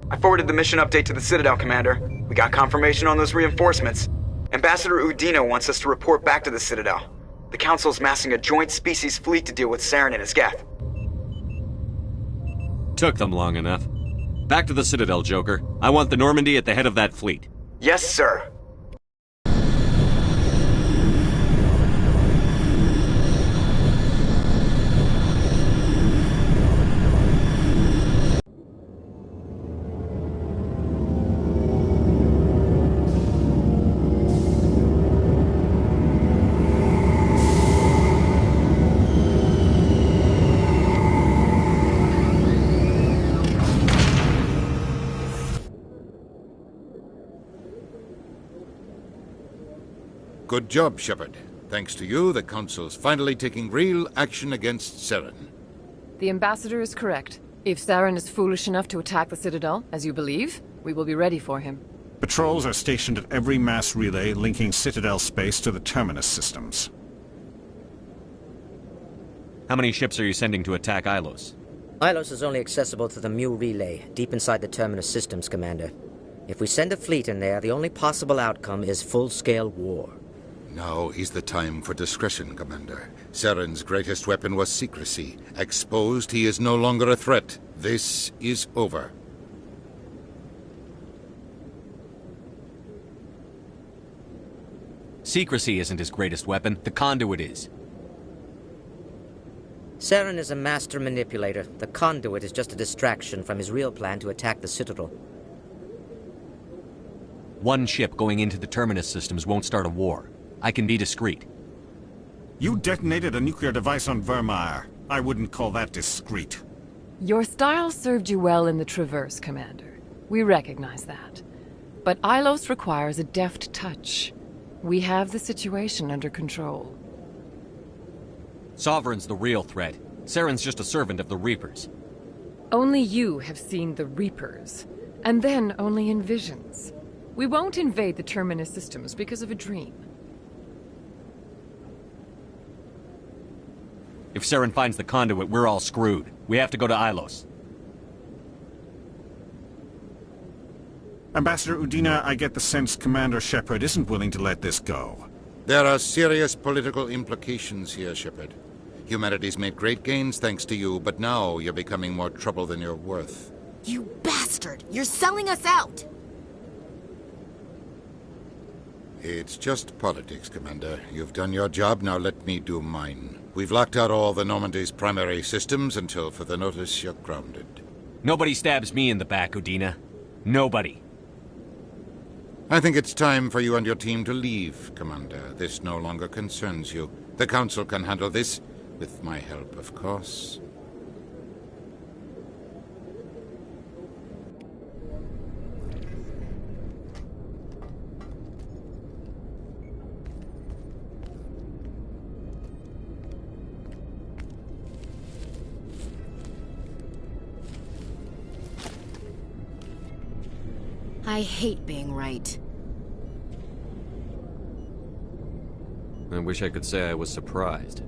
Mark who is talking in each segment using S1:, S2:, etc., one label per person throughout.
S1: I forwarded the mission update to the Citadel, Commander. We got confirmation on those reinforcements. Ambassador Udina wants us to report back to the Citadel. The Council's massing a joint species fleet to deal with Saren and his Geth.
S2: Took them long enough. Back to the Citadel, Joker. I want the Normandy at the head of that fleet.
S1: Yes, sir.
S3: Good job, Shepard. Thanks to you, the Council's finally taking real action against Saren.
S4: The Ambassador is correct. If Saren is foolish enough to attack the Citadel, as you believe, we will be ready for him.
S5: Patrols are stationed at every mass relay linking Citadel space to the Terminus systems.
S2: How many ships are you sending to attack Ilos?
S6: Ilos is only accessible to the Mu relay, deep inside the Terminus systems, Commander. If we send a fleet in there, the only possible outcome is full-scale war.
S3: Now is the time for discretion, Commander. Saren's greatest weapon was secrecy. Exposed, he is no longer a threat. This is over.
S2: Secrecy isn't his greatest weapon. The conduit is.
S6: Saren is a master manipulator. The conduit is just a distraction from his real plan to attack the Citadel.
S2: One ship going into the Terminus systems won't start a war. I can be discreet.
S5: You detonated a nuclear device on Vermeer. I wouldn't call that discreet.
S4: Your style served you well in the Traverse, Commander. We recognize that. But Ilos requires a deft touch. We have the situation under control.
S2: Sovereign's the real threat. Saren's just a servant of the Reapers.
S4: Only you have seen the Reapers, and then only in visions. We won't invade the Terminus systems because of a dream.
S2: If Saren finds the conduit, we're all screwed. We have to go to Ilos.
S5: Ambassador Udina, I get the sense Commander Shepard isn't willing to let this go.
S3: There are serious political implications here, Shepard. Humanity's made great gains thanks to you, but now you're becoming more trouble than you're worth.
S7: You bastard! You're selling us out!
S3: It's just politics, Commander. You've done your job, now let me do mine. We've locked out all the Normandy's primary systems until further notice you're grounded.
S2: Nobody stabs me in the back, Udina. Nobody.
S3: I think it's time for you and your team to leave, Commander. This no longer concerns you. The Council can handle this, with my help, of course.
S7: I hate being right.
S2: I wish I could say I was surprised.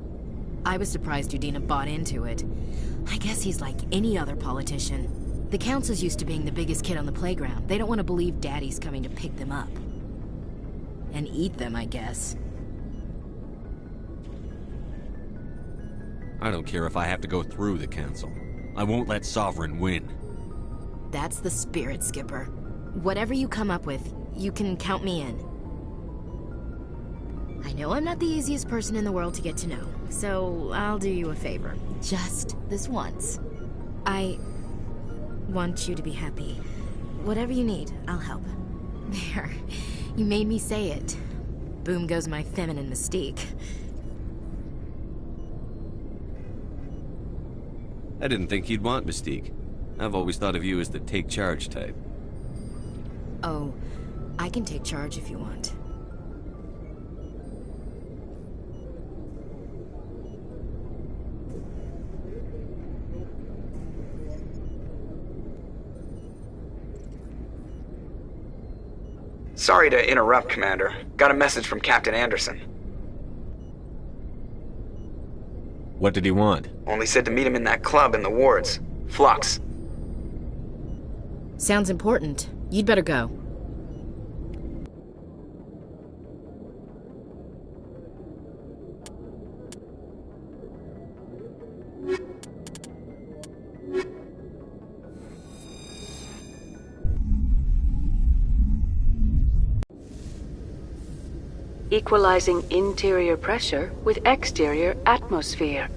S7: I was surprised Udina bought into it. I guess he's like any other politician. The Council's used to being the biggest kid on the playground. They don't want to believe Daddy's coming to pick them up. And eat them, I guess.
S2: I don't care if I have to go through the Council. I won't let Sovereign win.
S7: That's the spirit, Skipper. Whatever you come up with, you can count me in. I know I'm not the easiest person in the world to get to know, so I'll do you a favor. Just this once. I want you to be happy. Whatever you need, I'll help. There. You made me say it. Boom goes my feminine mystique.
S2: I didn't think you'd want Mystique. I've always thought of you as the take-charge type.
S7: Oh, I can take charge if you want.
S1: Sorry to interrupt, Commander. Got a message from Captain Anderson.
S2: What did he want?
S1: Only said to meet him in that club in the wards. Flux.
S7: Sounds important. You'd better go.
S8: Equalizing interior pressure with exterior atmosphere.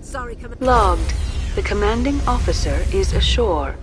S9: Sorry, Commander.
S8: Logged. The commanding officer is ashore.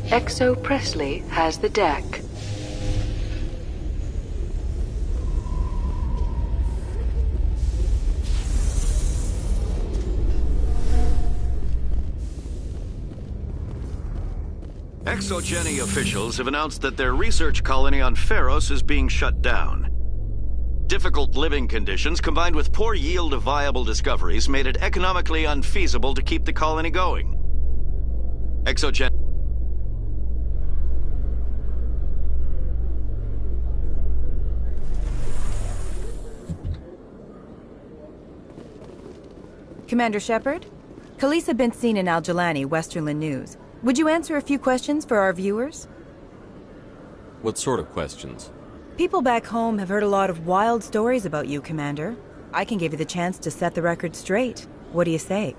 S8: Exo Presley has the deck.
S10: Exogeny officials have announced that their research colony on Pharos is being shut down. Difficult living conditions combined with poor yield of viable discoveries made it economically unfeasible to keep the colony going. Exogeny...
S9: Commander Shepard? Khalees been seen in Al-Jalani, Westerland News. Would you answer a few questions for our viewers?
S2: What sort of questions?
S9: People back home have heard a lot of wild stories about you, Commander. I can give you the chance to set the record straight. What do you say?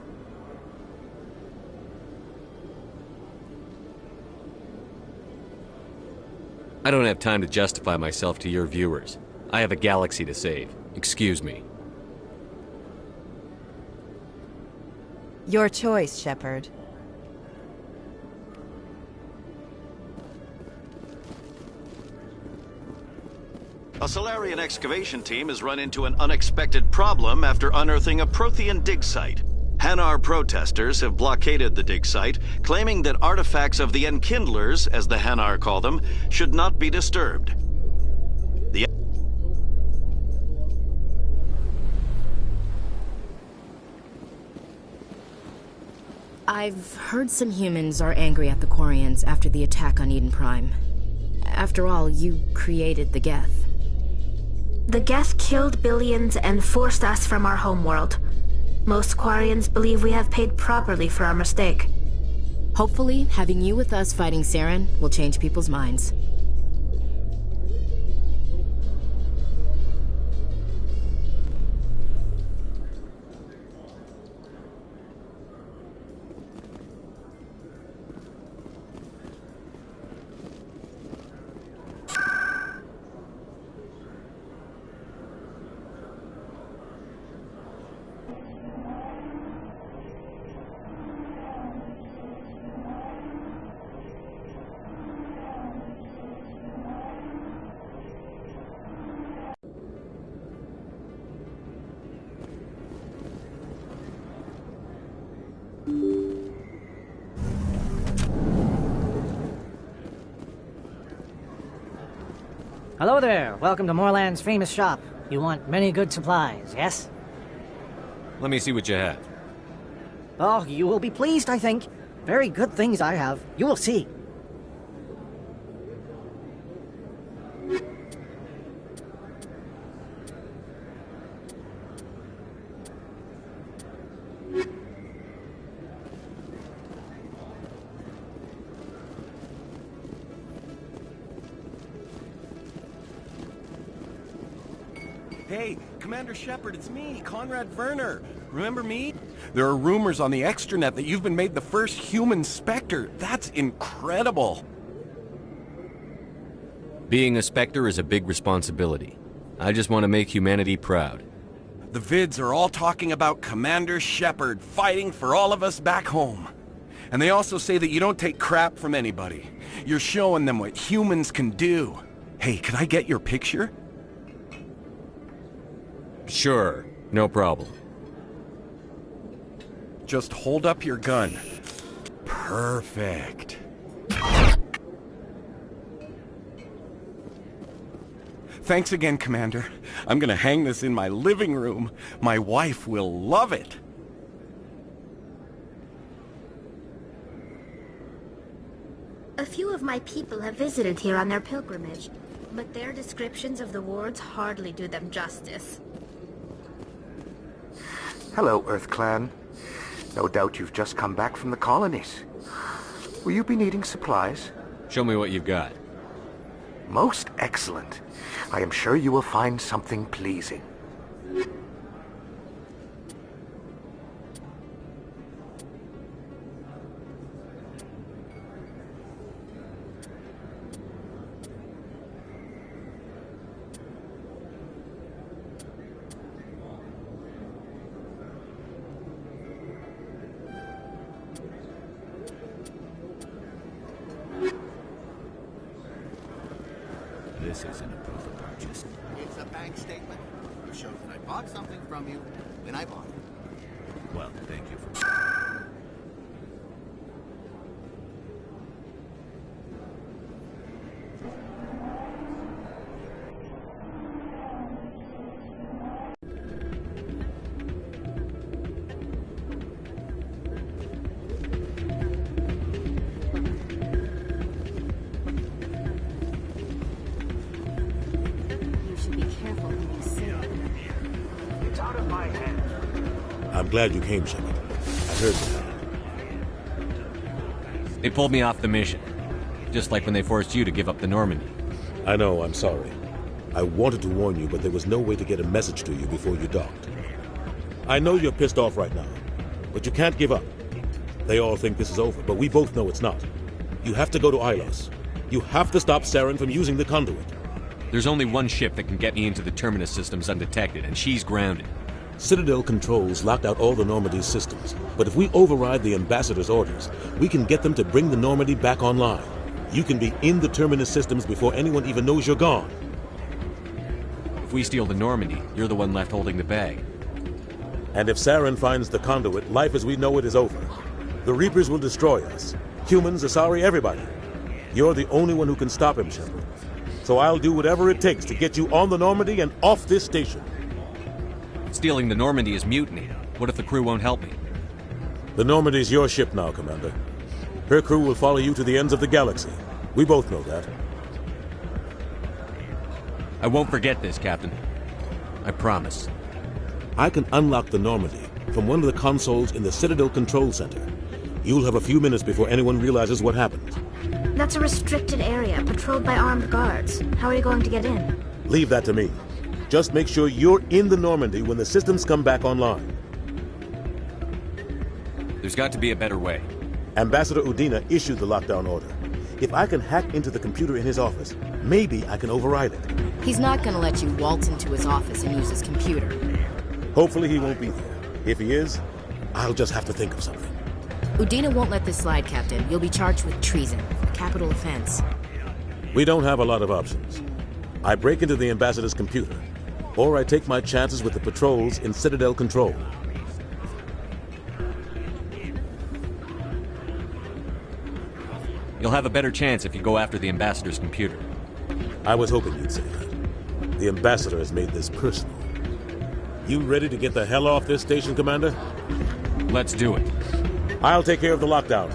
S2: I don't have time to justify myself to your viewers. I have a galaxy to save. Excuse me.
S9: Your choice, Shepard.
S10: A Solarian excavation team has run into an unexpected problem after unearthing a Prothean dig site. Hanar protesters have blockaded the dig site, claiming that artifacts of the Enkindlers, as the Hanar call them, should not be disturbed.
S7: I've heard some humans are angry at the Quarians after the attack on Eden Prime. After all, you created the Geth.
S11: The Geth killed billions and forced us from our homeworld. Most Quarians believe we have paid properly for our mistake.
S7: Hopefully, having you with us fighting Saren will change people's minds.
S12: Hello there. Welcome to Moorland's famous shop. You want many good supplies, yes?
S2: Let me see what you have.
S12: Oh, you will be pleased, I think. Very good things I have. You will see.
S13: Hey, Commander Shepard, it's me, Conrad Werner. Remember me? There are rumors on the extranet that you've been made the first human Spectre. That's incredible.
S2: Being a Spectre is a big responsibility. I just want to make humanity proud.
S13: The vids are all talking about Commander Shepard fighting for all of us back home. And they also say that you don't take crap from anybody. You're showing them what humans can do. Hey, could I get your picture?
S2: Sure, no problem.
S13: Just hold up your gun. Perfect. Thanks again, Commander. I'm gonna hang this in my living room. My wife will love it.
S11: A few of my people have visited here on their pilgrimage, but their descriptions of the wards hardly do them justice.
S14: Hello, Earth Clan. No doubt you've just come back from the colonies. Will you be needing supplies?
S2: Show me what you've got.
S14: Most excellent. I am sure you will find something pleasing.
S15: This isn't a proof of purchase.
S16: It's a bank statement. It shows that I bought something from you when I bought it.
S15: Well, thank you for... It's out of my hands.
S17: I'm glad you came, Shepard. I heard that.
S2: They pulled me off the mission. Just like when they forced you to give up the Normandy.
S17: I know, I'm sorry. I wanted to warn you, but there was no way to get a message to you before you docked. I know you're pissed off right now, but you can't give up. They all think this is over, but we both know it's not. You have to go to Ilos. You have to stop Saren from using the conduit.
S2: There's only one ship that can get me into the Terminus systems undetected, and she's grounded.
S17: Citadel controls locked out all the Normandy's systems, but if we override the Ambassador's orders, we can get them to bring the Normandy back online. You can be in the Terminus systems before anyone even knows you're gone.
S2: If we steal the Normandy, you're the one left holding the bag.
S17: And if Saren finds the conduit, life as we know it is over. The Reapers will destroy us. Humans, Asari, everybody. You're the only one who can stop him, Shepard. So I'll do whatever it takes to get you on the Normandy and off this station.
S2: Stealing the Normandy is mutiny. What if the crew won't help me?
S17: The Normandy's your ship now, Commander. Her crew will follow you to the ends of the galaxy. We both know that.
S2: I won't forget this, Captain. I promise.
S17: I can unlock the Normandy from one of the consoles in the Citadel Control Center. You'll have a few minutes before anyone realizes what happened.
S11: That's a restricted area, patrolled by armed guards. How are you going to get in?
S17: Leave that to me. Just make sure you're in the Normandy when the systems come back online.
S2: There's got to be a better way.
S17: Ambassador Udina issued the lockdown order. If I can hack into the computer in his office, maybe I can override it.
S7: He's not gonna let you waltz into his office and use his computer.
S17: Hopefully he won't be there. If he is, I'll just have to think of something.
S7: Udina won't let this slide, Captain. You'll be charged with treason, a capital offense.
S17: We don't have a lot of options. I break into the Ambassador's computer, or I take my chances with the patrols in Citadel Control.
S2: You'll have a better chance if you go after the Ambassador's computer.
S17: I was hoping you'd say that. The Ambassador has made this personal. You ready to get the hell off this station, Commander?
S2: Let's do it.
S17: I'll take care of the lockdown.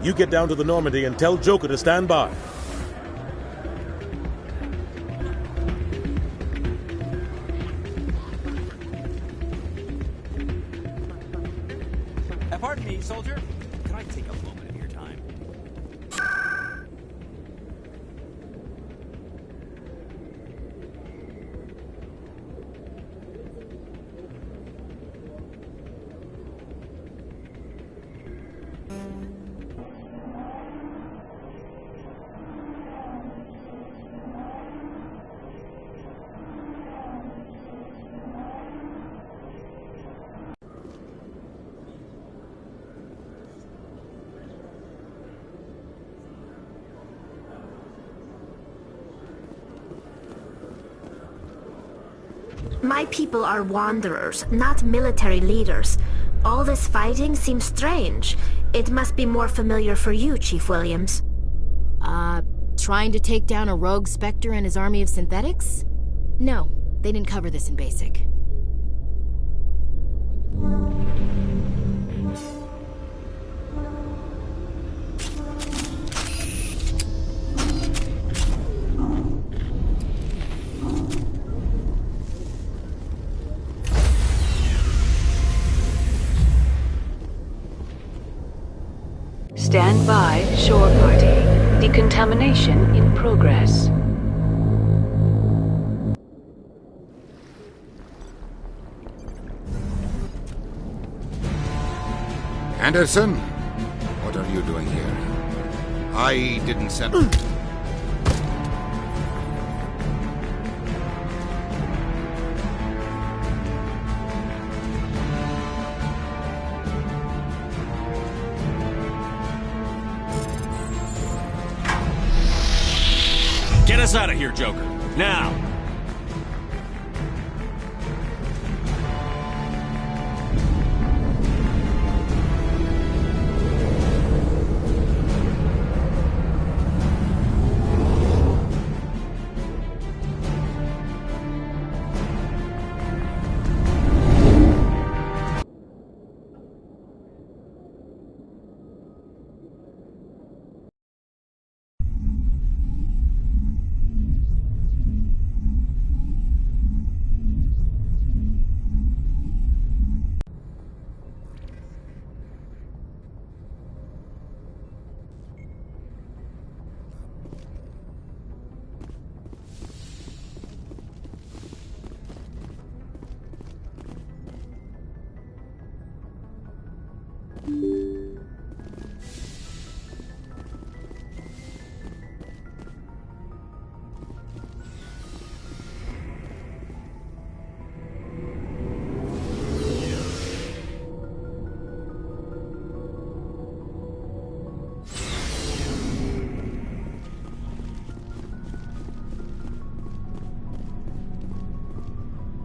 S17: You get down to the Normandy and tell Joker to stand by.
S15: Pardon me, soldier. Can I take a moment of your time?
S11: My people are wanderers, not military leaders. All this fighting seems strange. It must be more familiar for you, Chief Williams.
S7: Trying to take down a rogue Spectre and his army of synthetics? No, they didn't cover this in basic.
S8: Stand by, shore party. Decontamination in progress.
S3: Anderson, what are you doing here? I didn't send...
S2: Get us out of here, Joker. Now!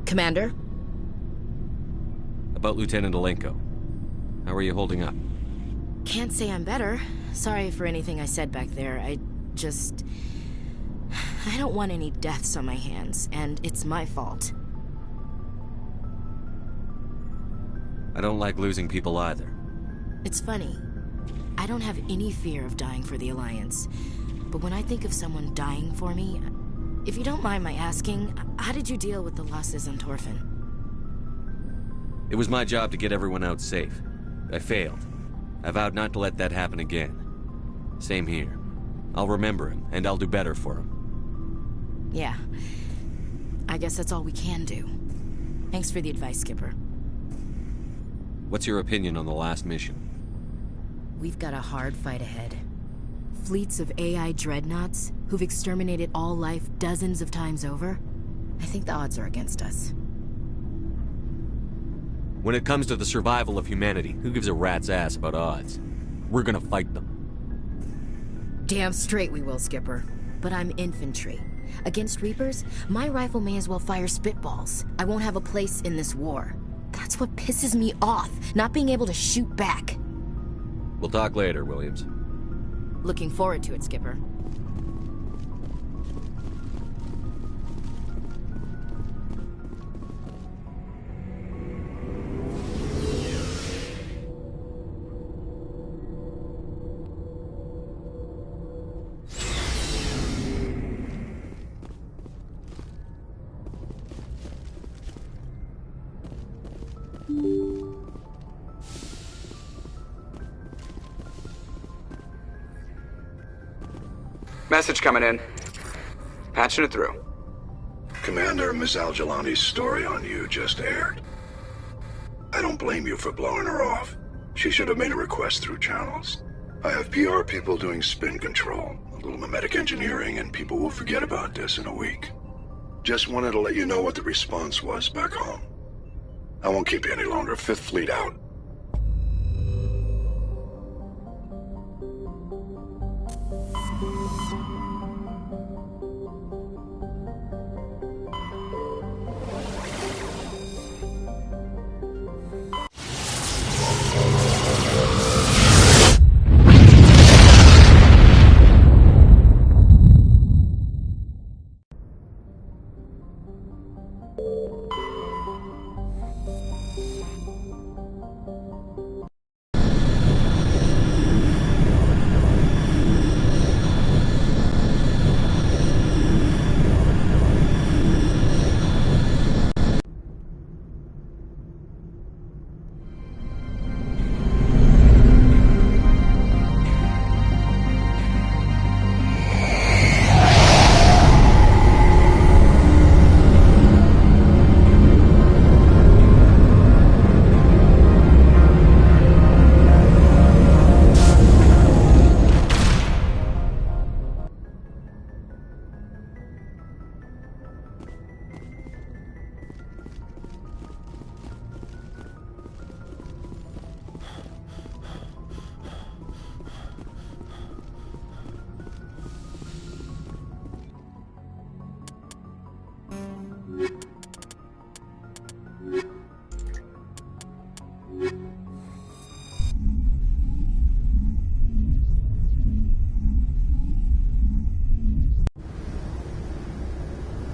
S7: Commander?
S2: About Lieutenant Alenko. How are you holding up?
S7: Can't say I'm better. Sorry for anything I said back there. I don't want any deaths on my hands, and it's my fault.
S2: I don't like losing people either.
S7: It's funny. I don't have any fear of dying for the Alliance. But when I think of someone dying for me, if you don't mind my asking, how did you deal with the losses on Torfin?
S2: It was my job to get everyone out safe. I failed. I vowed not to let that happen again. Same here. I'll remember him, and I'll do better for him.
S7: Yeah. I guess that's all we can do. Thanks for the advice, Skipper.
S2: What's your opinion on the last mission?
S7: We've got a hard fight ahead. Fleets of AI dreadnoughts who've exterminated all life dozens of times over. I think the odds are against us.
S2: When it comes to the survival of humanity, who gives a rat's ass about odds? We're gonna fight them.
S7: Damn straight we will, Skipper. But I'm infantry. Against Reapers, my rifle may as well fire spitballs. I won't have a place in this war. That's what pisses me off, not being able to shoot back.
S2: We'll talk later, Williams.
S7: Looking forward to it, Skipper.
S1: Message coming in. Patching it through.
S18: Commander, Miss Al-Jalani's story on you just aired. I don't blame you for blowing her off. She should have made a request through channels. I have PR people doing spin control, a little mimetic engineering, and people will forget about this in a week. Just wanted to let you know what the response was back home. I won't keep you any longer. Fifth Fleet out.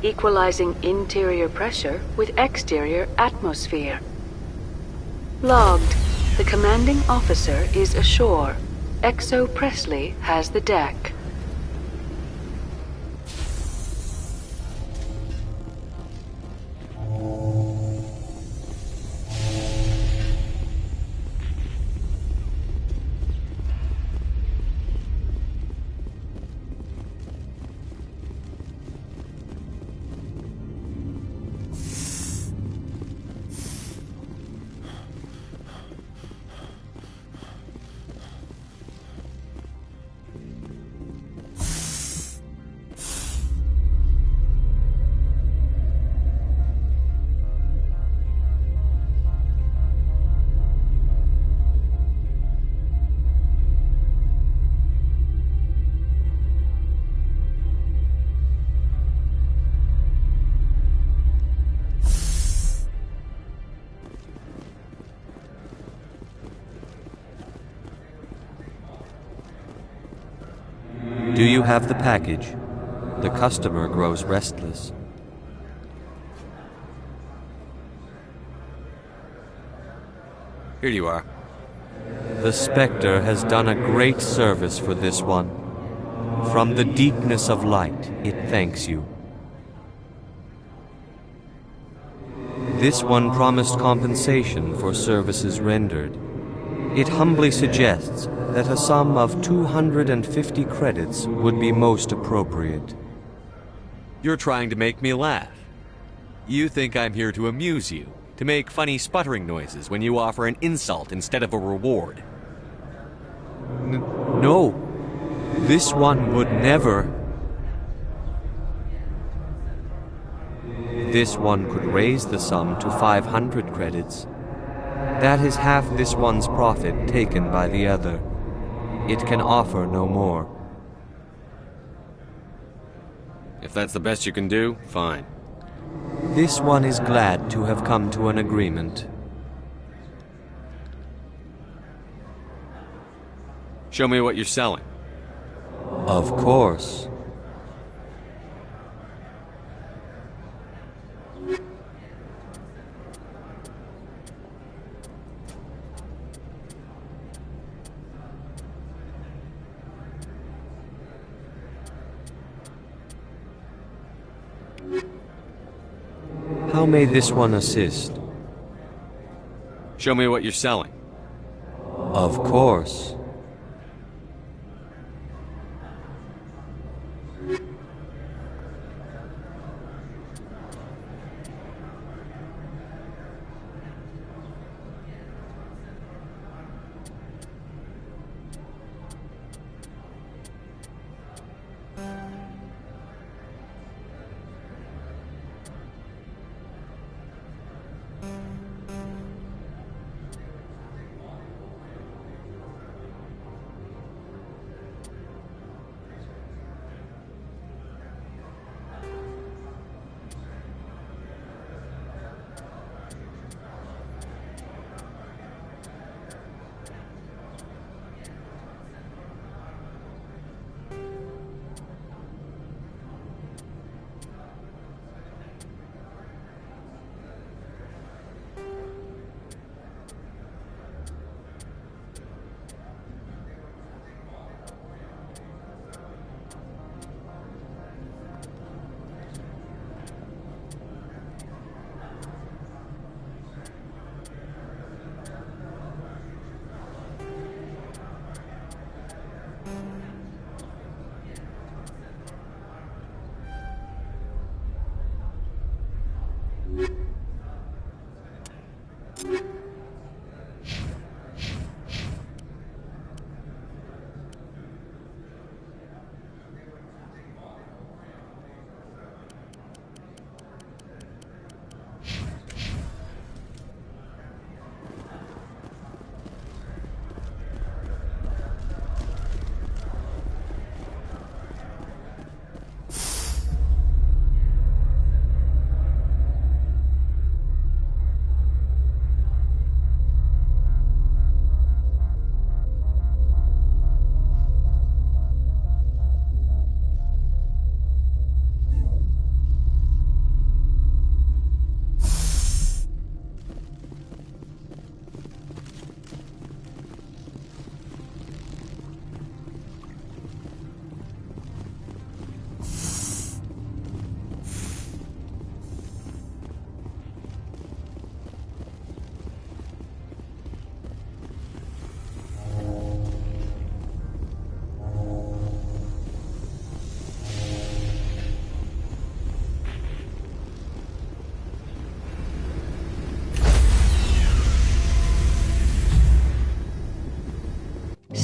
S8: Equalizing interior pressure with exterior atmosphere. Logged. The commanding officer is ashore. Exo Presley has the deck.
S2: Do you have the package? The customer grows restless. Here you are. The Spectre has done a great service for this one. From the deepness of light, it thanks you. This one promised compensation for services rendered. It humbly suggests that a sum of 250 credits would be most appropriate. You're trying to make me laugh. You think I'm here to amuse you, to make funny sputtering noises when you offer an insult instead of a reward. No, this one would never. This one could raise the sum to 500 credits. That is half this one's profit taken by the other. It can offer no more. If that's the best you can do, fine. This one is glad to have come to an agreement. Show me what you're selling. Of course. How may this one assist? Show me what you're selling. Of course.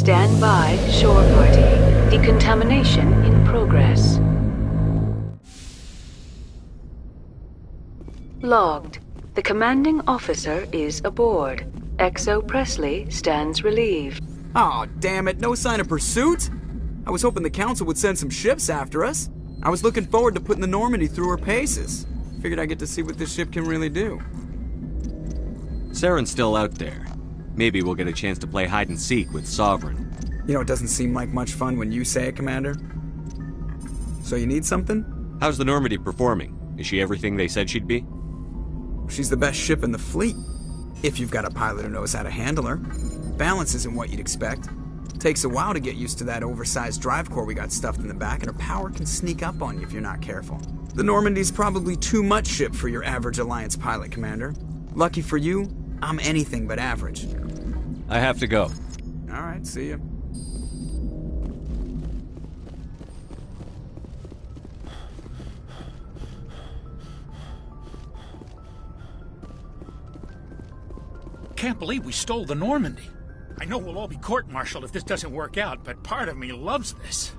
S8: Stand by, shore party. Decontamination in progress. Logged. The commanding officer is aboard. XO Presley stands relieved.
S1: Aw, damn it, no sign of pursuit? I was hoping the Council would send some ships after us. I was looking forward to putting the Normandy through her paces. Figured I'd get to see what this ship can really do.
S2: Saren's still out there. Maybe we'll get a chance to play hide and seek with Sovereign.
S1: You know, it doesn't seem like much fun when you say it, Commander.
S19: So you need something?
S2: How's the Normandy performing? Is she everything they said she'd be?
S19: She's the best ship in the fleet. If you've got a pilot who knows how to handle her. Balance isn't what you'd expect. Takes a while to get used to that oversized drive core we got stuffed in the back, and her power can sneak up on you if you're not careful. The Normandy's probably too much ship for your average Alliance pilot, Commander. Lucky for you, I'm anything but average.
S2: I have to go.
S19: Alright, see ya.
S20: Can't believe we stole the Normandy. I know we'll all be court-martialed if this doesn't work out, but part of me loves this.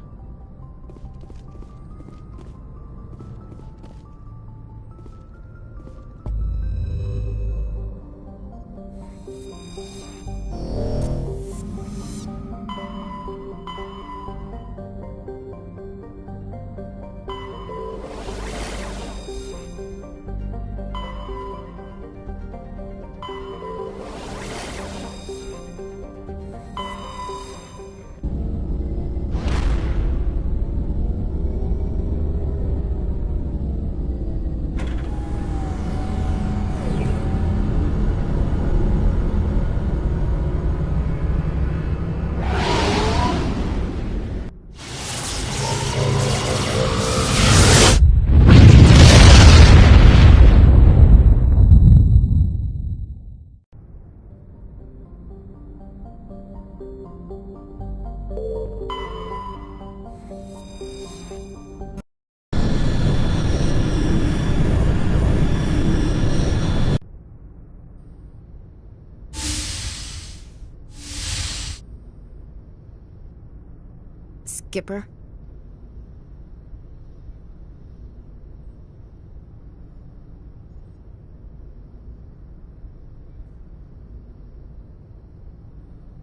S7: Skipper?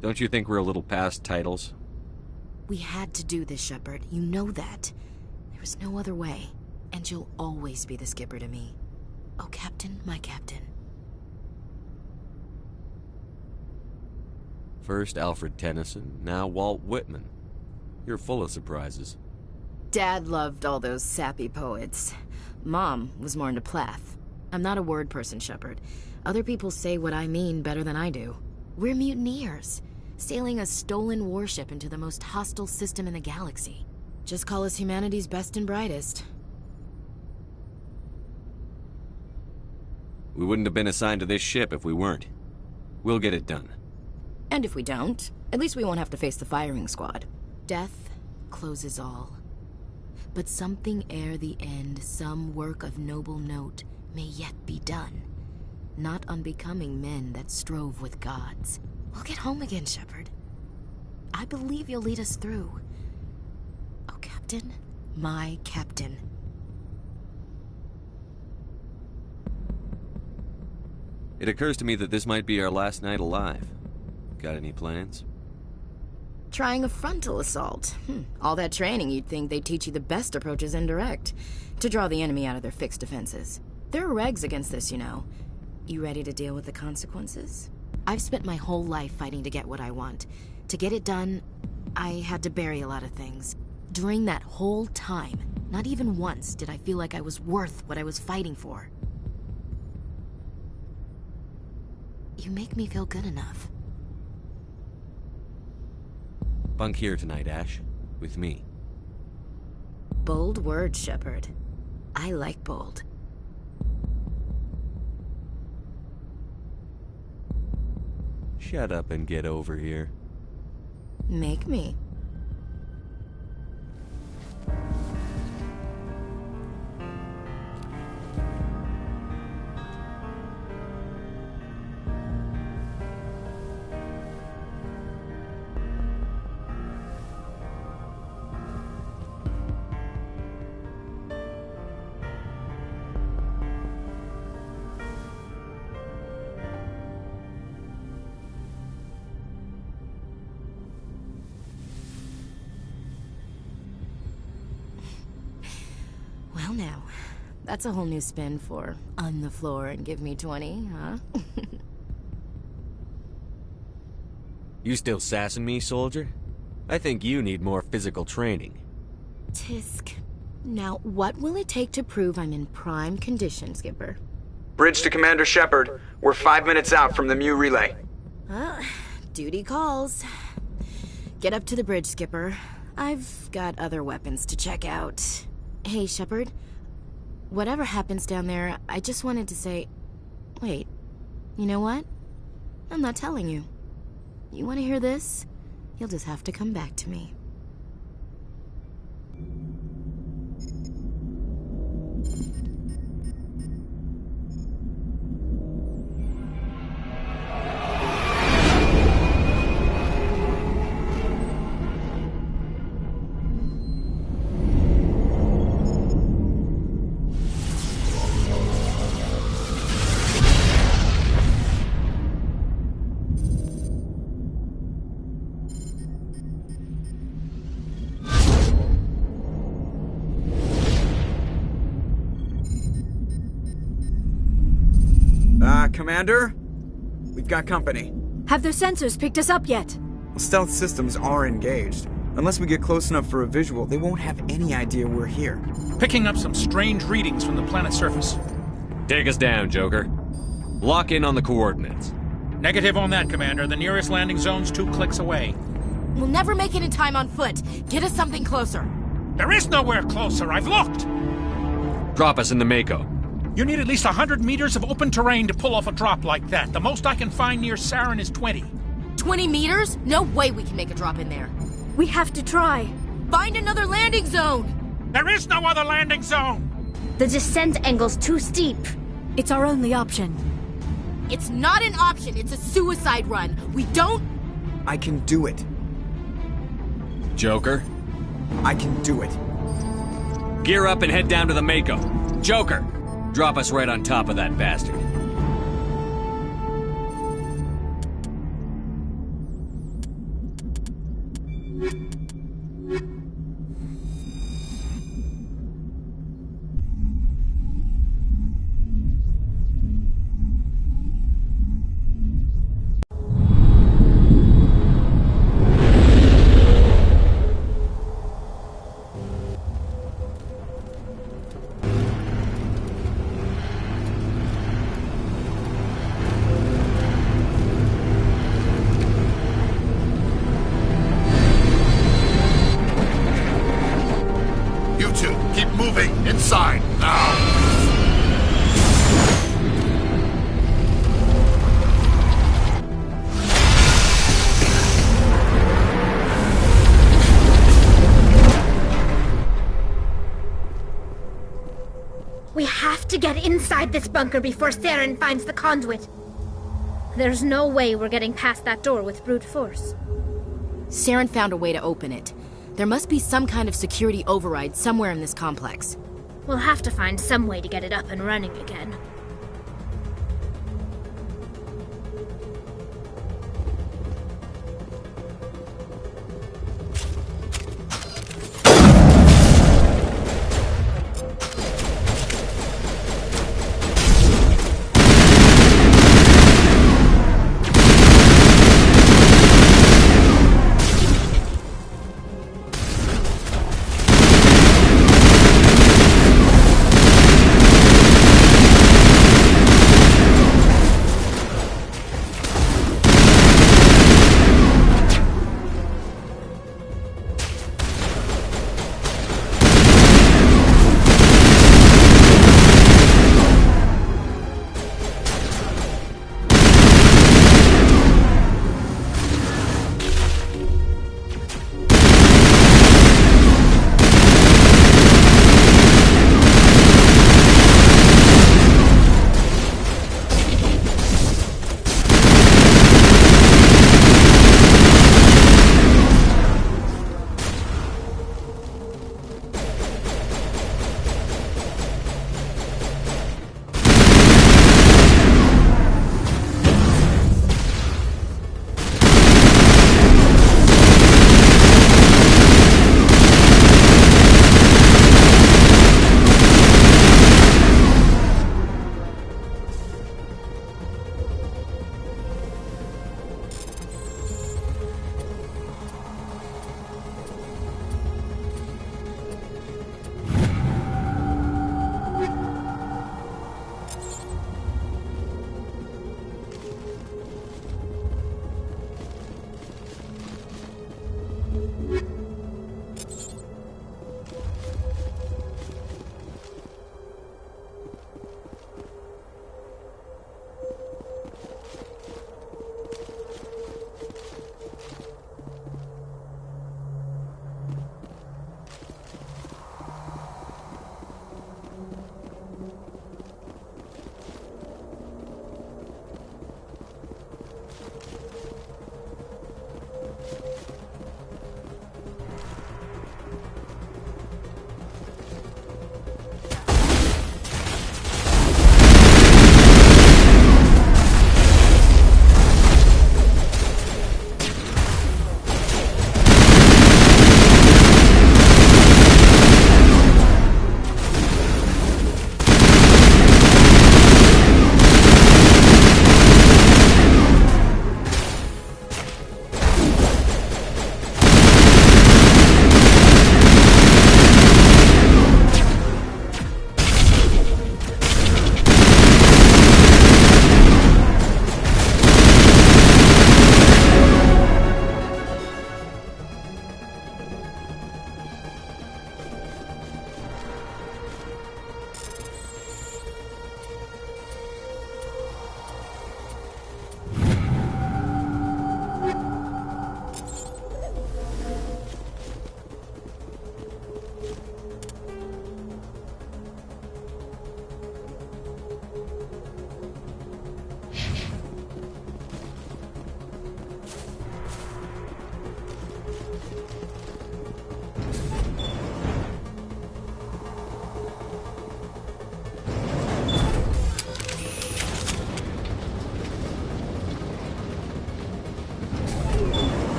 S2: Don't you think we're a little past titles?
S7: We had to do this, Shepard. You know that. There was no other way. And you'll always be the skipper to me. Oh, Captain, my captain.
S2: First Alfred Tennyson, now Walt Whitman. You're full of surprises.
S7: Dad loved all those sappy poets. Mom was more into Plath. I'm not a word person, Shepard. Other people say what I mean better than I do. We're mutineers, sailing a stolen warship into the most hostile system in the galaxy. Just call us humanity's best and brightest.
S2: We wouldn't have been assigned to this ship if we weren't. We'll get it done.
S7: And if we don't, at least we won't have to face the firing squad. Death closes all. But something ere the end, some work of noble note, may yet be done. Not unbecoming men that strove with gods. We'll get home again, Shepard. I believe you'll lead us through. Oh, Captain, my captain.
S2: It occurs to me that this might be our last night alive. Got any plans?
S7: Trying a frontal assault. All that training, you'd think they'd teach you the best approach is indirect. To draw the enemy out of their fixed defenses. There are regs against this, you know. You ready to deal with the consequences? I've spent my whole life fighting to get what I want. To get it done, I had to bury a lot of things. During that whole time, not even once did I feel like I was worth what I was fighting for. You make me feel good enough.
S2: Bunk here tonight, Ash. With me.
S7: Bold words, Shepard. I like bold.
S2: Shut up and get over here.
S7: Make me. Well now, that's a whole new spin for on the floor and give me 20, huh?
S2: You still sassing me, soldier? I think you need more physical training.
S7: Tisk. Now, what will it take to prove I'm in prime condition, Skipper?
S1: Bridge to Commander Shepard. We're 5 minutes out from the Mu relay.
S7: Duty calls. Get up to the bridge, Skipper. I've got other weapons to check out. Hey, Shepard. Whatever happens down there, I just wanted to say... Wait, you know what? I'm not telling you. You want to hear this? You'll just have to come back to me.
S19: Commander? We've got company.
S21: Have their sensors picked us up yet?
S19: Well, stealth systems are engaged. Unless we get close enough for a visual, they won't have any idea we're here.
S20: Picking up some strange readings from the planet's surface.
S2: Take us down, Joker. Lock in on the coordinates.
S20: Negative on that, Commander. The nearest landing zone's 2 clicks away.
S7: We'll never make it in time on foot. Get us something closer.
S20: There is nowhere closer. I've looked.
S2: Drop us in the Mako.
S20: You need at least 100 meters of open terrain to pull off a drop like that. The most I can find near Saren is 20.
S7: 20 meters? No way we can make a drop in there.
S21: We have to try.
S7: Find another landing zone!
S20: There is no other landing zone!
S11: The descent angle's too steep.
S21: It's our only option.
S7: It's not an option, it's a suicide run. We don't...
S19: I can do it.
S2: Joker?
S19: I can do it.
S2: Gear up and head down to the Mako. Joker! Drop us right on top of that bastard.
S3: Inside, now!
S11: We have to get inside this bunker before Saren finds the conduit. There's no way we're getting past that door with brute force.
S7: Saren found a way to open it. There must be some kind of security override somewhere in this complex.
S11: We'll have to find some way to get it up and running again.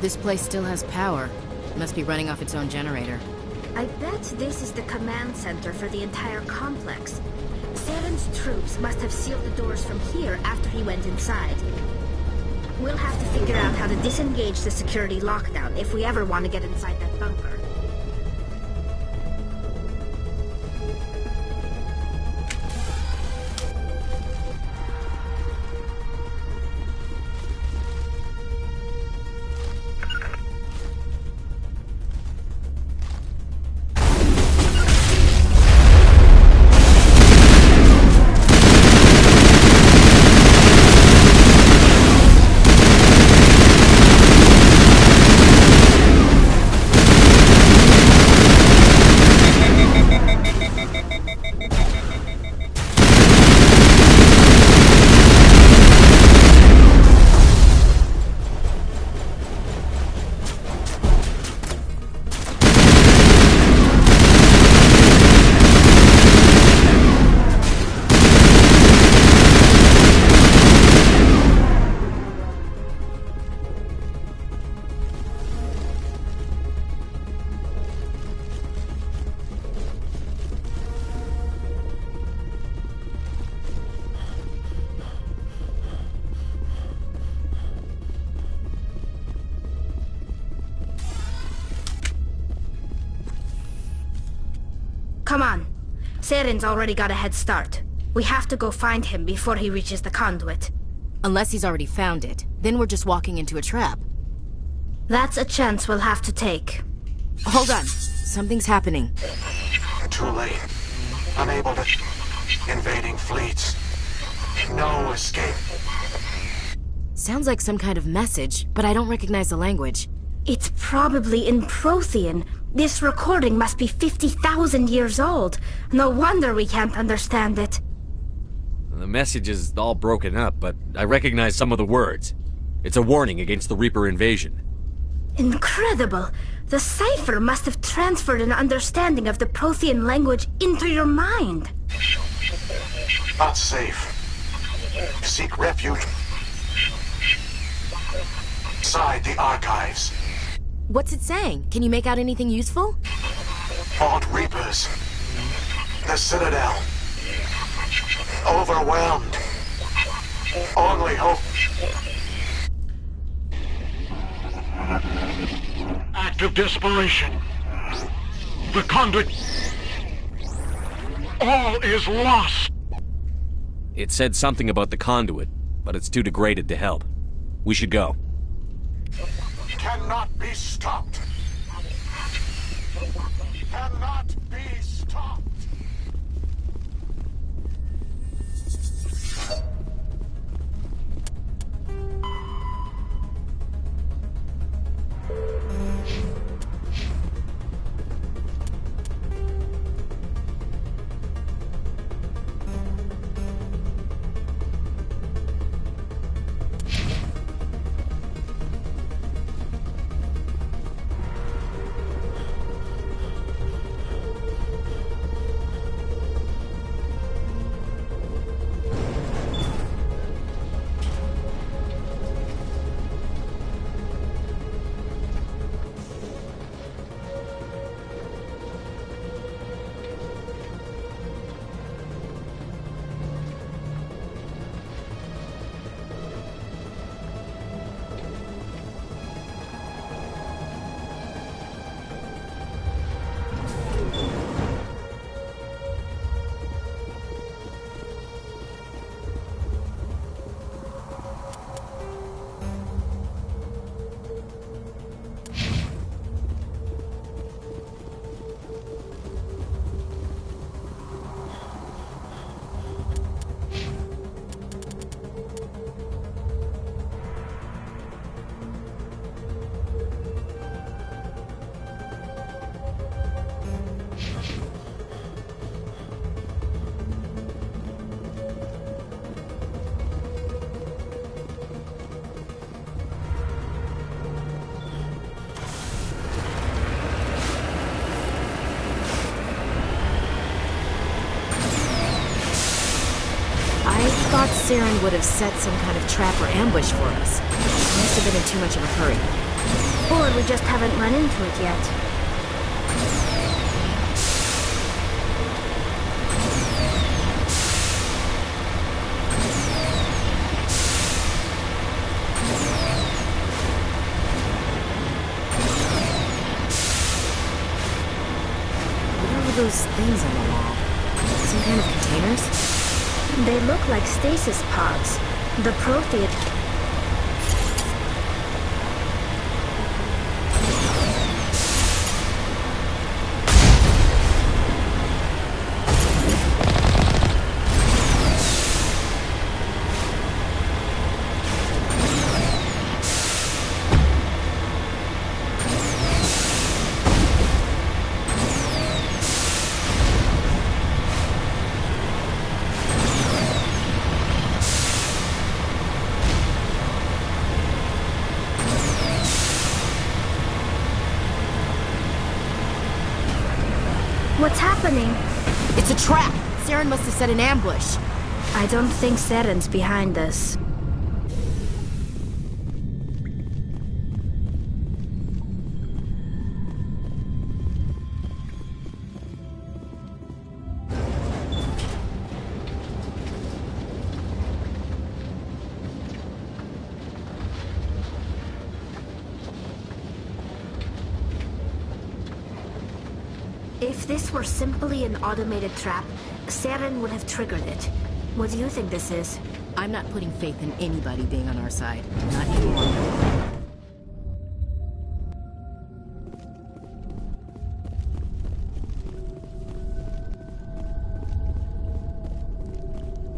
S7: This place still has power. Must be running off its own generator.
S11: I bet this is the command center for the entire complex. Saren's troops must have sealed the doors from here after he went inside. We'll have to figure out how to disengage the security lockdown if we ever want to get inside that bunker. Come on. Saren's already got a head start. We have to go find him before he reaches the conduit.
S7: Unless he's already found it. Then we're just walking into a trap.
S11: That's a chance we'll have to take.
S7: Hold on. Something's happening.
S14: Too late. Unable to... Invading fleets. No escape.
S7: Sounds like some kind of message, but I don't recognize the language.
S11: It's probably in Prothean. This recording must be 50,000 years old. No wonder we can't understand it.
S2: The message is all broken up, but I recognize some of the words. It's a warning against the Reaper invasion.
S11: Incredible! The cipher must have transferred an understanding of the Prothean language into your mind.
S14: Not safe. Seek refuge inside the archives.
S7: What's it saying? Can you make out anything useful?
S14: Fought Reapers. The Citadel. Overwhelmed. Only hope.
S6: Act of desperation. The conduit. All is lost.
S2: It said something about the conduit, but it's too degraded to help. We should go.
S14: Cannot be stopped. Cannot be stopped.
S7: I thought Saren would have set some kind of trap or ambush for us. She must have been in too much of a hurry.
S11: Or we just haven't run into it yet.
S7: Those things on the wall. Some kind of containers?
S11: They look like stasis pods. The Prothean... What's happening?
S7: It's a trap! Saren must have set an ambush.
S11: I don't think Saren's behind this. If this were simply an automated trap, Saren would have triggered it. What do you think this is?
S7: I'm not putting faith in anybody being on our side. Not any longer.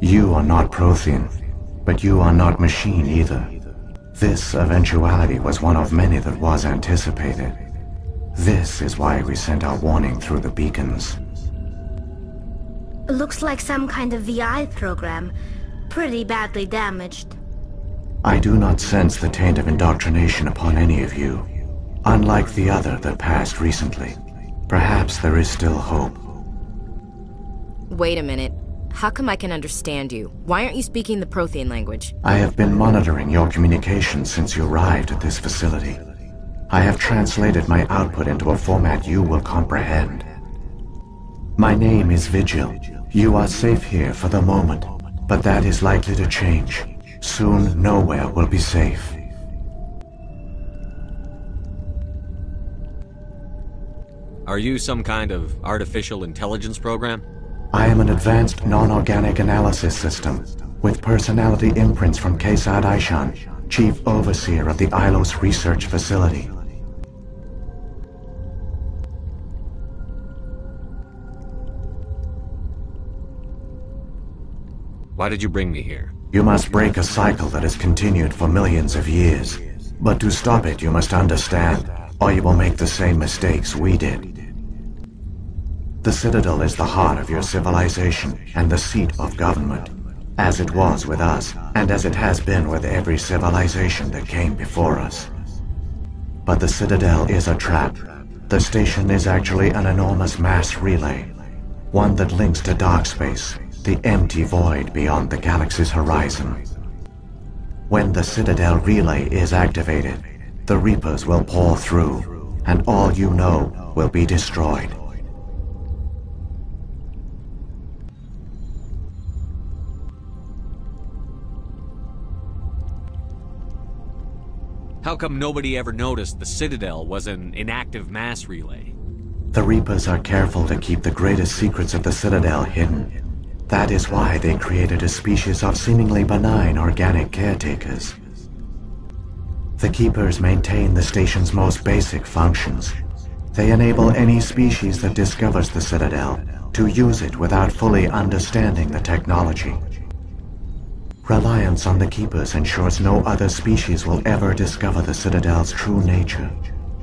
S14: You are not Prothean, but you are not machine either. This eventuality was one of many that was anticipated. This is why we sent our warning through the beacons.
S11: Looks like some kind of VI program. Pretty badly damaged.
S14: I do not sense the taint of indoctrination upon any of you. Unlike the other that passed recently. Perhaps there is still hope.
S7: Wait a minute. How come I can understand you? Why aren't you speaking the Prothean language?
S14: I have been monitoring your communications since you arrived at this facility. I have translated my output into a format you will comprehend. My name is Vigil. You are safe here for the moment, but that is likely to change. Soon, nowhere will be safe.
S2: Are you some kind of artificial intelligence program?
S14: I am an advanced non-organic analysis system, with personality imprints from Kesad Aishan, Chief Overseer of the Ilos Research Facility.
S2: Why did you bring me here?
S14: You must break a cycle that has continued for millions of years. But to stop it, you must understand, or you will make the same mistakes we did. The Citadel is the heart of your civilization and the seat of government, as it was with us, and as it has been with every civilization that came before us. But the Citadel is a trap. The station is actually an enormous mass relay, one that links to dark space, the empty void beyond the galaxy's horizon. When the Citadel relay is activated, the Reapers will pour through, and all you know will be destroyed.
S2: How come nobody ever noticed the Citadel was an inactive mass relay?
S14: The Reapers are careful to keep the greatest secrets of the Citadel hidden. That is why they created a species of seemingly benign organic caretakers. The Keepers maintain the station's most basic functions. They enable any species that discovers the Citadel to use it without fully understanding the technology. Reliance on the Keepers ensures no other species will ever discover the Citadel's true nature.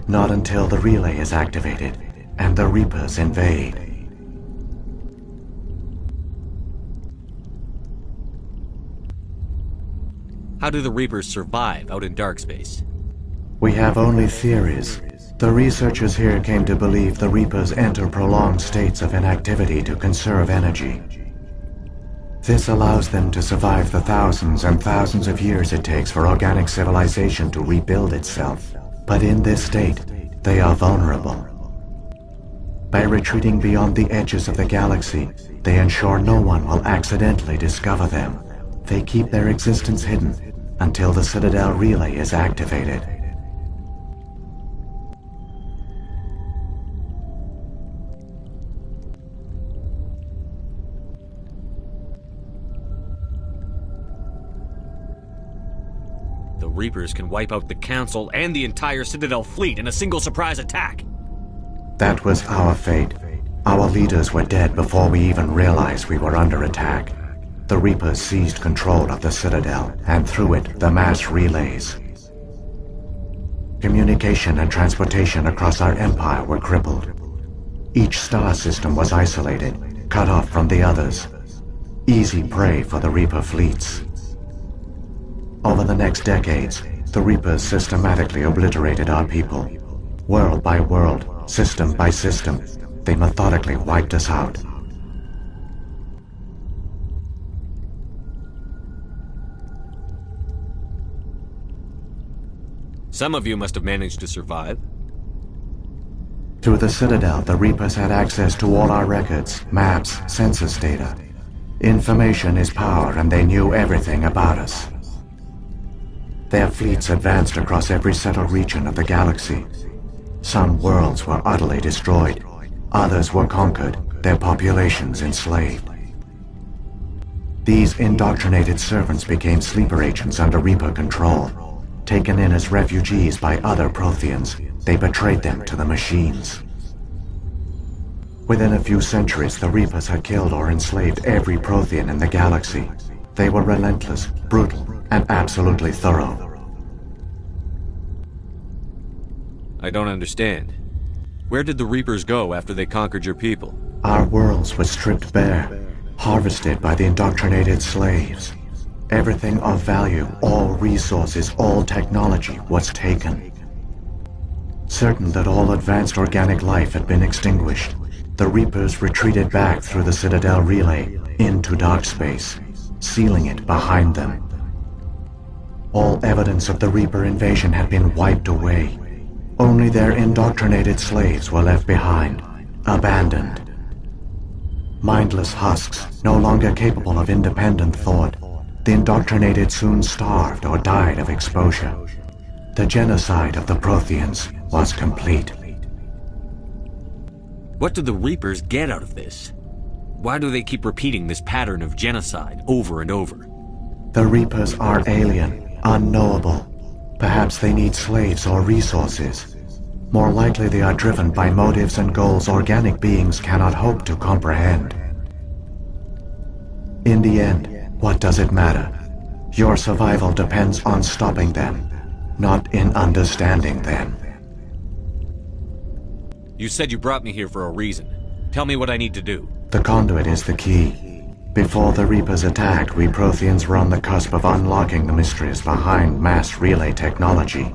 S14: Not until the relay is activated and the Reapers invade.
S2: How do the Reapers survive out in dark space?
S14: We have only theories. The researchers here came to believe the Reapers enter prolonged states of inactivity to conserve energy. This allows them to survive the thousands and thousands of years it takes for organic civilization to rebuild itself. But in this state, they are vulnerable. By retreating beyond the edges of the galaxy, they ensure no one will accidentally discover them. They keep their existence hidden until the Citadel relay is activated.
S2: The Reapers can wipe out the Council and the entire Citadel fleet in a single surprise attack.
S14: That was our fate. Our leaders were dead before we even realized we were under attack. The Reapers seized control of the Citadel, and through it, the mass relays. Communication and transportation across our empire were crippled. Each star system was isolated, cut off from the others. Easy prey for the Reaper fleets. Over the next decades, the Reapers systematically obliterated our people. World by world, system by system, they methodically wiped us out.
S2: Some of you must have managed to survive.
S14: Through the Citadel, the Reapers had access to all our records, maps, census data. Information is power, and they knew everything about us. Their fleets advanced across every settled region of the galaxy. Some worlds were utterly destroyed. Others were conquered, their populations enslaved. These indoctrinated servants became sleeper agents under Reaper control. Taken in as refugees by other Protheans, they betrayed them to the machines. Within a few centuries, the Reapers had killed or enslaved every Prothean in the galaxy. They were relentless, brutal, and absolutely thorough.
S2: I don't understand. Where did the Reapers go after they conquered your people?
S14: Our worlds were stripped bare, harvested by the indoctrinated slaves. Everything of value, all resources, all technology was taken. Certain that all advanced organic life had been extinguished, the Reapers retreated back through the Citadel relay into dark space, sealing it behind them. All evidence of the Reaper invasion had been wiped away. Only their indoctrinated slaves were left behind, abandoned. Mindless husks, no longer capable of independent thought, the indoctrinated soon starved or died of exposure. The genocide of the Protheans was complete.
S2: What do the Reapers get out of this? Why do they keep repeating this pattern of genocide over and over?
S14: The Reapers are alien, unknowable. Perhaps they need slaves or resources. More likely they are driven by motives and goals organic beings cannot hope to comprehend. In the end, what does it matter? Your survival depends on stopping them, not in understanding them.
S2: You said you brought me here for a reason. Tell me what I need to do.
S14: The conduit is the key. Before the Reapers attacked, we Protheans were on the cusp of unlocking the mysteries behind mass relay technology.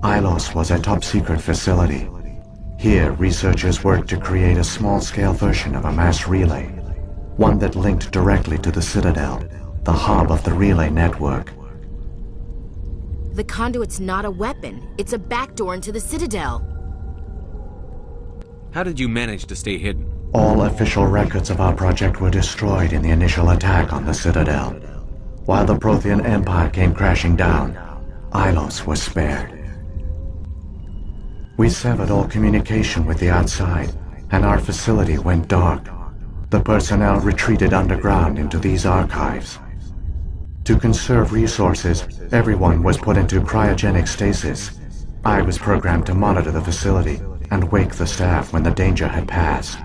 S14: Ilos was a top-secret facility. Here, researchers worked to create a small-scale version of a mass relay, one that linked directly to the Citadel, the hub of the relay network.
S7: The conduit's not a weapon. It's a backdoor into the Citadel.
S2: How did you manage to stay hidden?
S14: All official records of our project were destroyed in the initial attack on the Citadel. While the Prothean Empire came crashing down, Ilos was spared. We severed all communication with the outside, and our facility went dark. The personnel retreated underground into these archives. To conserve resources, everyone was put into cryogenic stasis. I was programmed to monitor the facility and wake the staff when the danger had passed.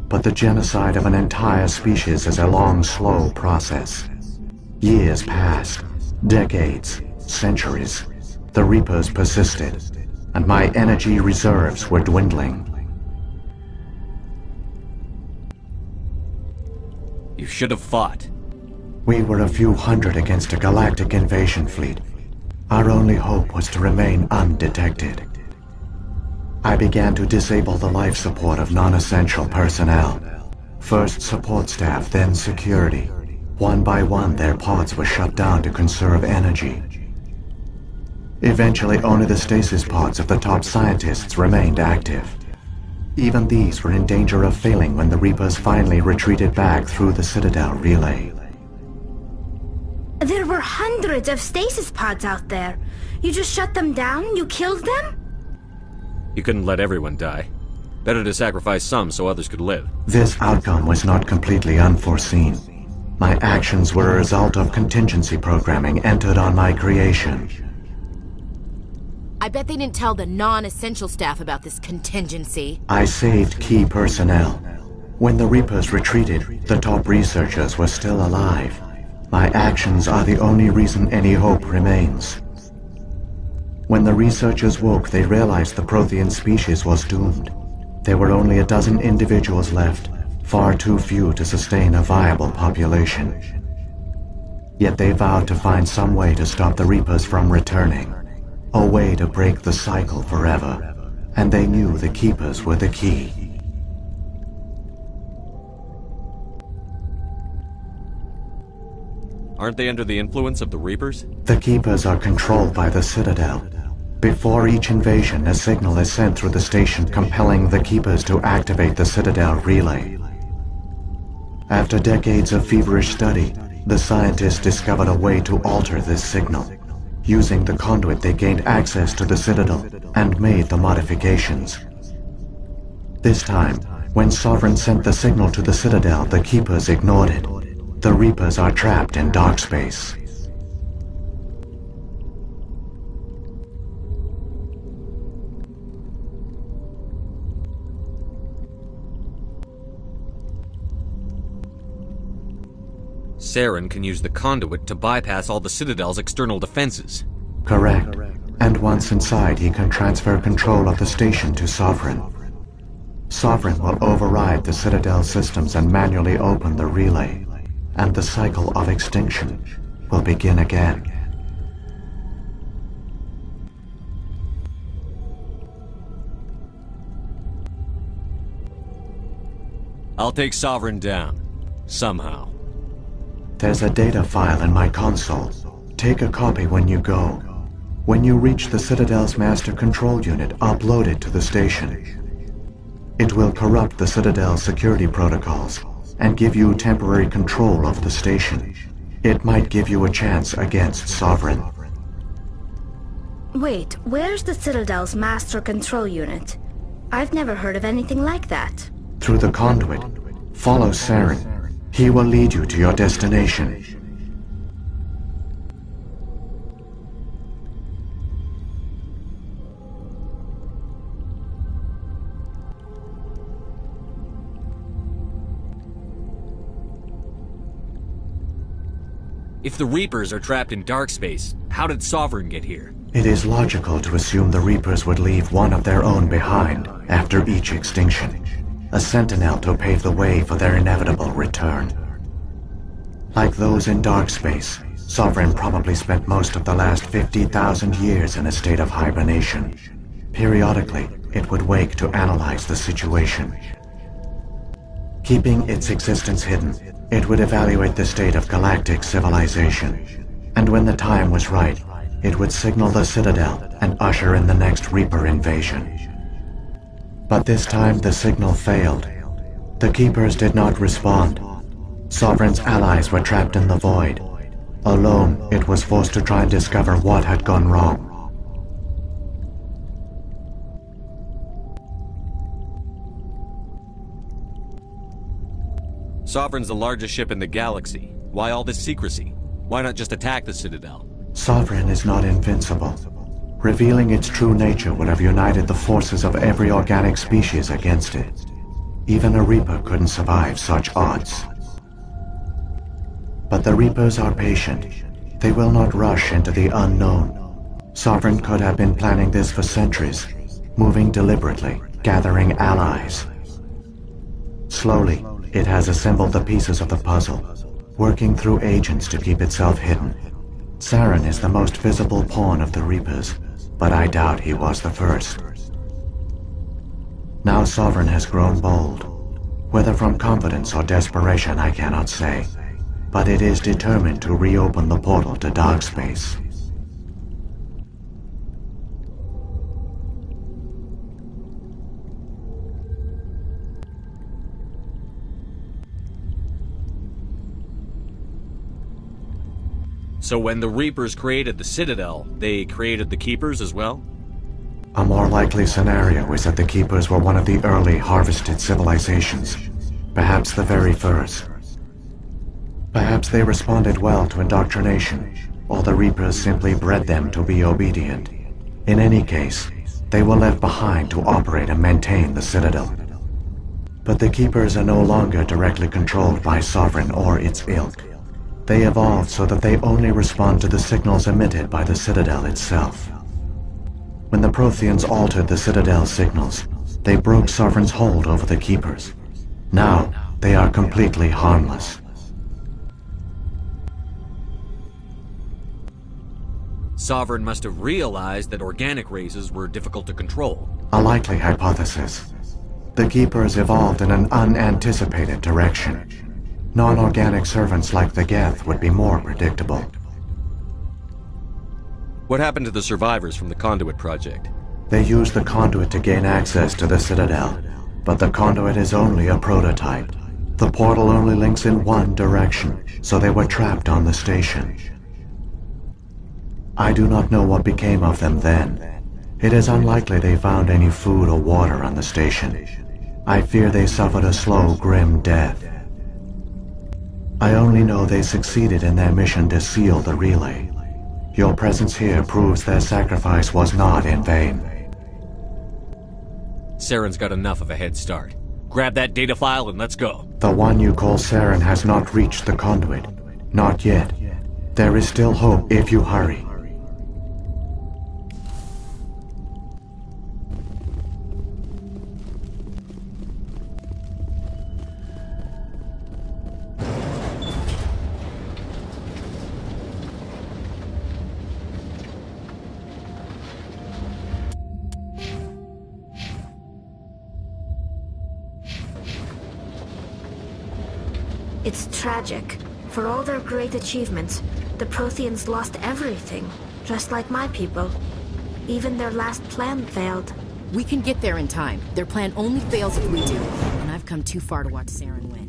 S14: But the genocide of an entire species is a long, slow process. Years passed, decades, centuries. The Reapers persisted, and my energy reserves were dwindling.
S2: You should have fought.
S14: We were a few hundred against a galactic invasion fleet. Our only hope was to remain undetected. I began to disable the life support of non-essential personnel. First support staff, then security. One by one, their pods were shut down to conserve energy. Eventually, only the stasis pods of the top scientists remained active. Even these were in danger of failing when the Reapers finally retreated back through the Citadel relay.
S11: There were hundreds of stasis pods out there. You just shut them down? You killed them?
S2: You couldn't let everyone die. Better to sacrifice some so others could live.
S14: This outcome was not completely unforeseen. My actions were a result of contingency programming entered on my creation.
S7: I bet they didn't tell the non-essential staff about this contingency.
S14: I saved key personnel. When the Reapers retreated, the top researchers were still alive. My actions are the only reason any hope remains. When the researchers woke, they realized the Prothean species was doomed. There were only a dozen individuals left, far too few to sustain a viable population. Yet they vowed to find some way to stop the Reapers from returning. A way to break the cycle forever. And they knew the Keepers were the key.
S2: Aren't they under the influence of the Reapers?
S14: The Keepers are controlled by the Citadel. Before each invasion, a signal is sent through the station compelling the Keepers to activate the Citadel relay. After decades of feverish study, the scientists discovered a way to alter this signal. Using the conduit, they gained access to the Citadel and made the modifications. This time, when Sovereign sent the signal to the Citadel, the Keepers ignored it. The Reapers are trapped in dark space.
S2: Saren can use the conduit to bypass all the Citadel's external defenses.
S14: Correct. And once inside, he can transfer control of the station to Sovereign. Sovereign will override the Citadel systems and manually open the relay. And the cycle of extinction will begin again.
S2: I'll take Sovereign down. Somehow.
S14: There's a data file in my console. Take a copy when you go. When you reach the Citadel's master control unit, upload it to the station. It will corrupt the Citadel's security protocols and give you temporary control of the station. It might give you a chance against Sovereign.
S11: Wait, where's the Citadel's master control unit? I've never heard of anything like that.
S14: Through the conduit, follow Saren. He will lead you to your destination.
S2: If the Reapers are trapped in dark space, how did Sovereign get here?
S14: It is logical to assume the Reapers would leave one of their own behind after each extinction. A sentinel to pave the way for their inevitable return. Like those in dark space, Sovereign probably spent most of the last 50,000 years in a state of hibernation. Periodically, it would wake to analyze the situation. Keeping its existence hidden, it would evaluate the state of galactic civilization. And when the time was right, it would signal the Citadel and usher in the next Reaper invasion. But this time the signal failed. The Keepers did not respond. Sovereign's allies were trapped in the void. Alone, it was forced to try and discover what had gone wrong.
S2: Sovereign's the largest ship in the galaxy. Why all this secrecy? Why not just attack the Citadel?
S14: Sovereign is not invincible. Revealing its true nature would have united the forces of every organic species against it. Even a Reaper couldn't survive such odds. But the Reapers are patient. They will not rush into the unknown. Sovereign could have been planning this for centuries, moving deliberately, gathering allies. Slowly, it has assembled the pieces of the puzzle, working through agents to keep itself hidden. Saren is the most visible pawn of the Reapers, but I doubt he was the first. Now Sovereign has grown bold. Whether from confidence or desperation, I cannot say. But it is determined to reopen the portal to dark space.
S2: So when the Reapers created the Citadel, they created the Keepers as well?
S14: A more likely scenario is that the Keepers were one of the early harvested civilizations, perhaps the very first. Perhaps they responded well to indoctrination, or the Reapers simply bred them to be obedient. In any case, they were left behind to operate and maintain the Citadel. But the Keepers are no longer directly controlled by Sovereign or its ilk. They evolved so that they only respond to the signals emitted by the Citadel itself. When the Protheans altered the Citadel's signals, they broke Sovereign's hold over the Keepers. Now, they are completely harmless.
S2: Sovereign must have realized that organic races were difficult to control.
S14: A likely hypothesis. The Keepers evolved in an unanticipated direction. Non-organic servants like the Geth would be more predictable.
S2: What happened to the survivors from the Conduit project?
S14: They used the Conduit to gain access to the Citadel, but the Conduit is only a prototype. The portal only links in one direction, so they were trapped on the station. I do not know what became of them then. It is unlikely they found any food or water on the station. I fear they suffered a slow, grim death. I only know they succeeded in their mission to seal the relay. Your presence here proves their sacrifice was not in vain.
S2: Saren's got enough of a head start. Grab that data file and let's go.
S14: The one you call Saren has not reached the Conduit. Not yet. There is still hope if you hurry.
S11: It's tragic. For all their great achievements, the Protheans lost everything, just like my people. Even their last plan failed.
S7: We can get there in time. Their plan only fails if we do. And I've come too far to watch Saren win.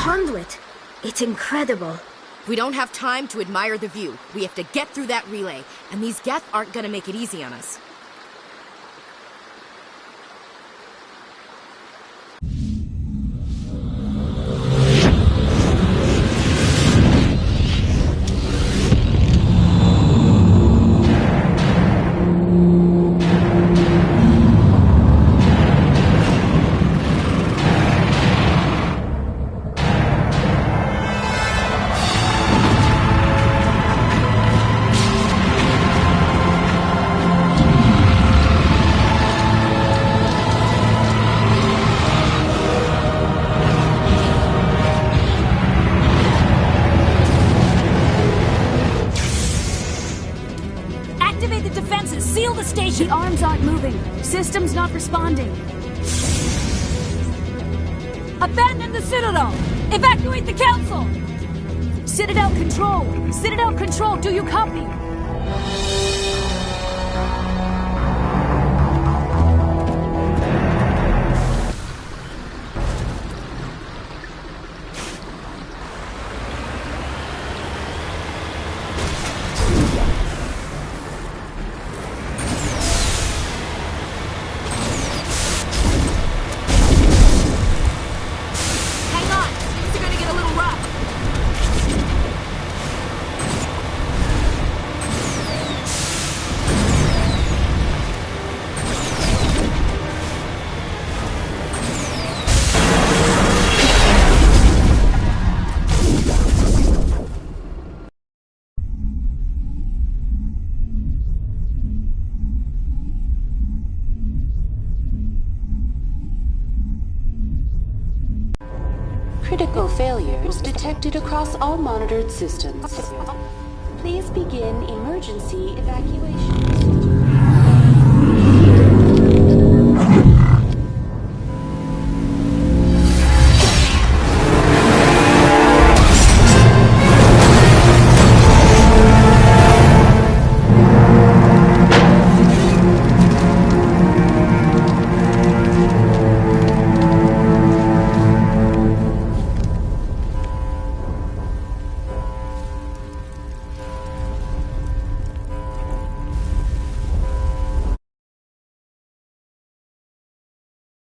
S11: conduit. It's incredible.
S7: We don't have time to admire the view. We have to get through that relay, and these Geth aren't gonna make it easy on us.
S21: Activate the defenses! Seal the station! The arms aren't moving. Systems not responding. Abandon the Citadel! Evacuate the Council! Citadel Control! Citadel Control, do you copy?
S4: Critical failures detected across all monitored systems. Please begin emergency evacuation.